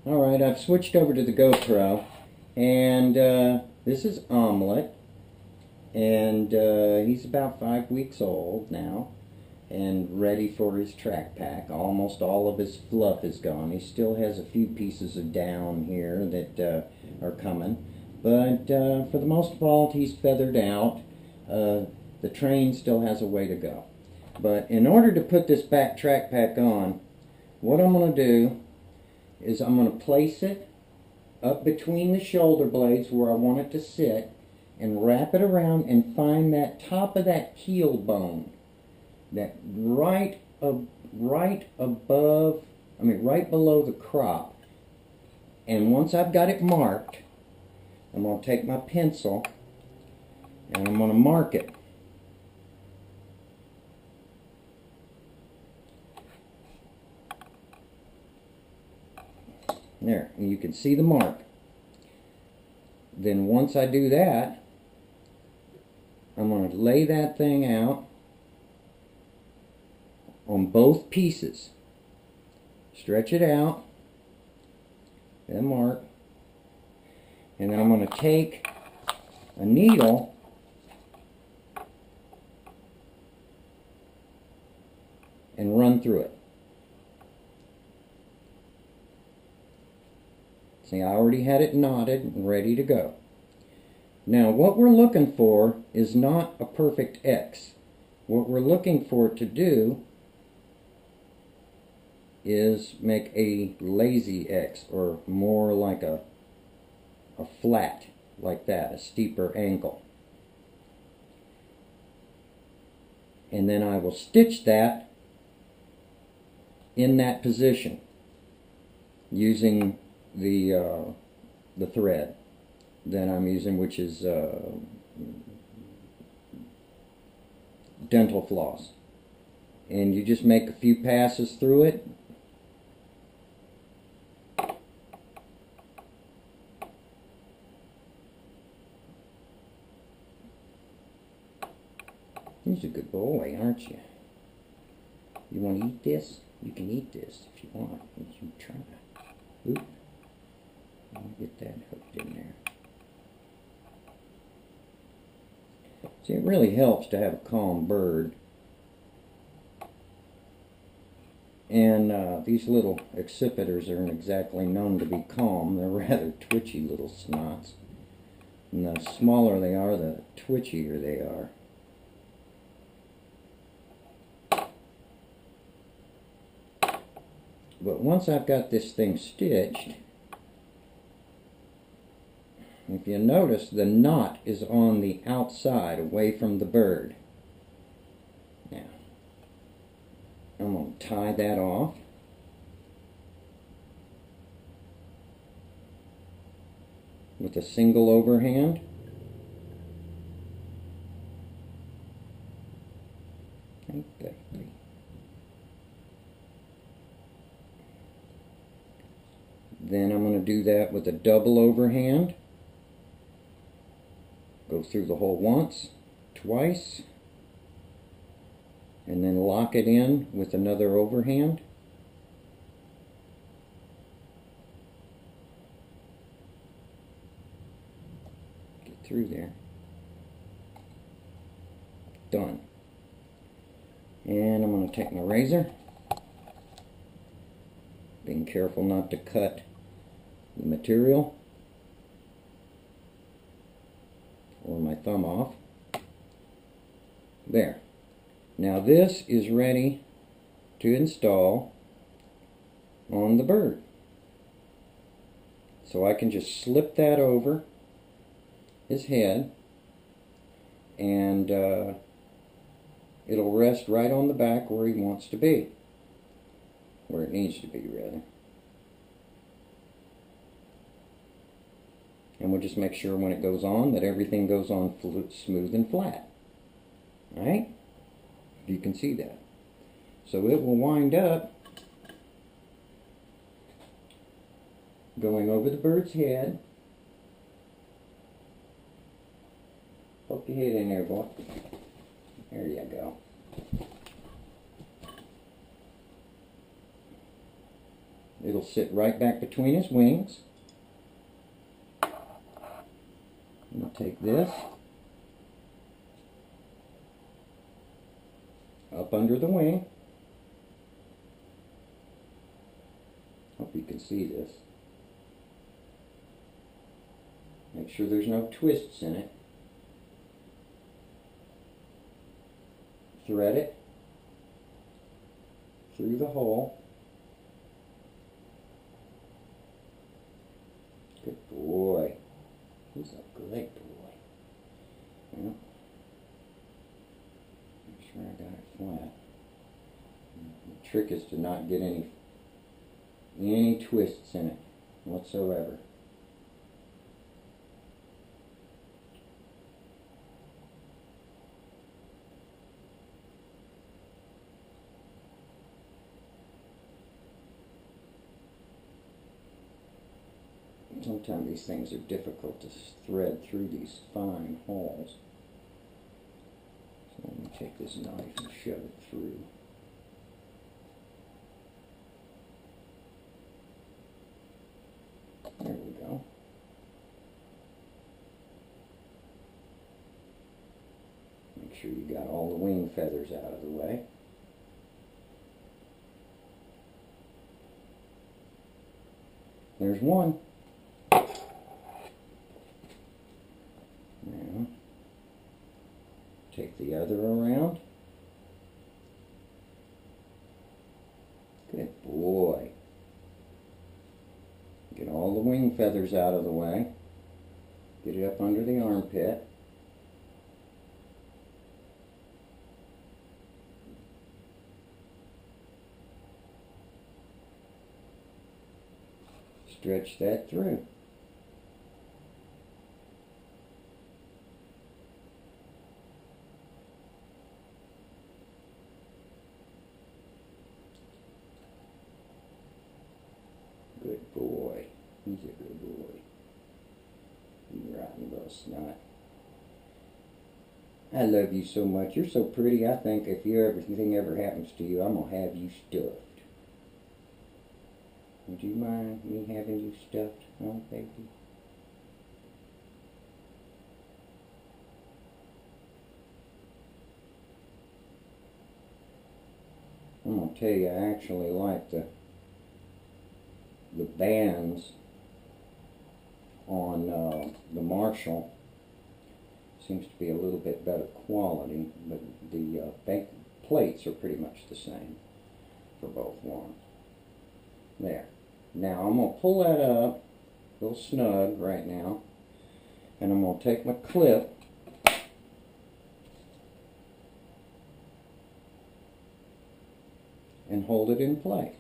Alright, I've switched over to the GoPro, and this is Omelette, and he's about 5 weeks old now, and ready for his track pack. Almost all of his fluff is gone. He still has a few pieces of down here that are coming, but for the most part he's feathered out. The train still has a way to go. But in order to put this back track pack on, what I'm going to do is I'm going to place it up between the shoulder blades where I want it to sit, and wrap it around and find that top of that keel bone, that right below the crop. And once I've got it marked, I'm going to take my pencil and I'm going to mark it. There, and you can see the mark. Then once I do that, I'm going to lay that thing out on both pieces. Stretch it out, then mark, and then I'm going to take a needle and run through it. See, I already had it knotted and ready to go. Now, what we're looking for is not a perfect X. What we're looking for to do is make a lazy X, or more like a flat, like that, a steeper angle. And then I will stitch that in that position using the thread that I'm using, which is dental floss. And you just make a few passes through it. You're a good boy, aren't you? You want to eat this? You can eat this if you want. You try. Oop. Let me get that hooked in there. See, it really helps to have a calm bird. And these little accipiters aren't exactly known to be calm. They're rather twitchy little snots. And the smaller they are, the twitchier they are. But once I've got this thing stitched, if you notice, the knot is on the outside, away from the bird. Now, I'm going to tie that off. With a single overhand. Okay. Then I'm going to do that with a double overhand. Go through the hole once, twice, and then lock it in with another overhand. Get through there. Done. And I'm going to take my razor, being careful not to cut the material or my thumb off. There. Now this is ready to install on the bird. So I can just slip that over his head, and it'll rest right on the back where he wants to be. Where it needs to be, rather. And we'll just make sure when it goes on that everything goes on smooth and flat. Alright? You can see that. So it will wind up going over the bird's head. Poke your head in there, boy. There you go. It'll it'll sit right back between his wings. I'm going to take this up under the wing. Hope you can see this. Make sure there's no twists in it. Thread it through the hole. Good boy. He's a great boy. Well, make sure I got it flat. The trick is to not get any twists in it whatsoever. Sometimes these things are difficult to thread through these fine holes. So let me take this knife and shove it through. There we go. Make sure you got all the wing feathers out of the way. There's one. Now, take the other around. Good boy. Get all the wing feathers out of the way. Get it up under the armpit. Stretch that through. Good boy. He's a good boy. You rotten little snot. I love you so much. You're so pretty. I think if anything ever happens to you, I'm going to have you stuffed. Would you mind me having you stuffed, huh, baby? I'm going to tell you, I actually like the bands on the Marshall. Seems to be a little bit better quality, but the plates are pretty much the same for both ones. There. Now I'm going to pull that up, a little snug right now, and I'm going to take my clip and hold it in place.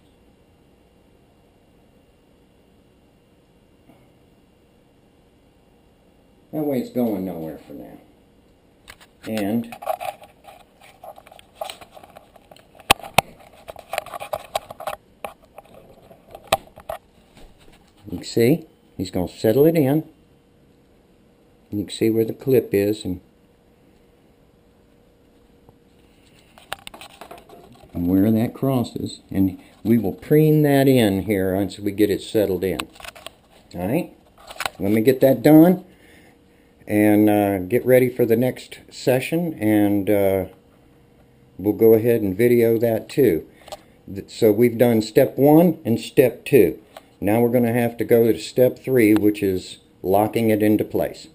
That way it's going nowhere for now. And you can see, he's going to settle it in. You can see where the clip is and where that crosses. And we will preen that in here until we get it settled in. Alright? Let me get that done and get ready for the next session, and we'll go ahead and video that too. So we've done step 1 and step 2. Now we're going to have to go to step 3, which is locking it into place.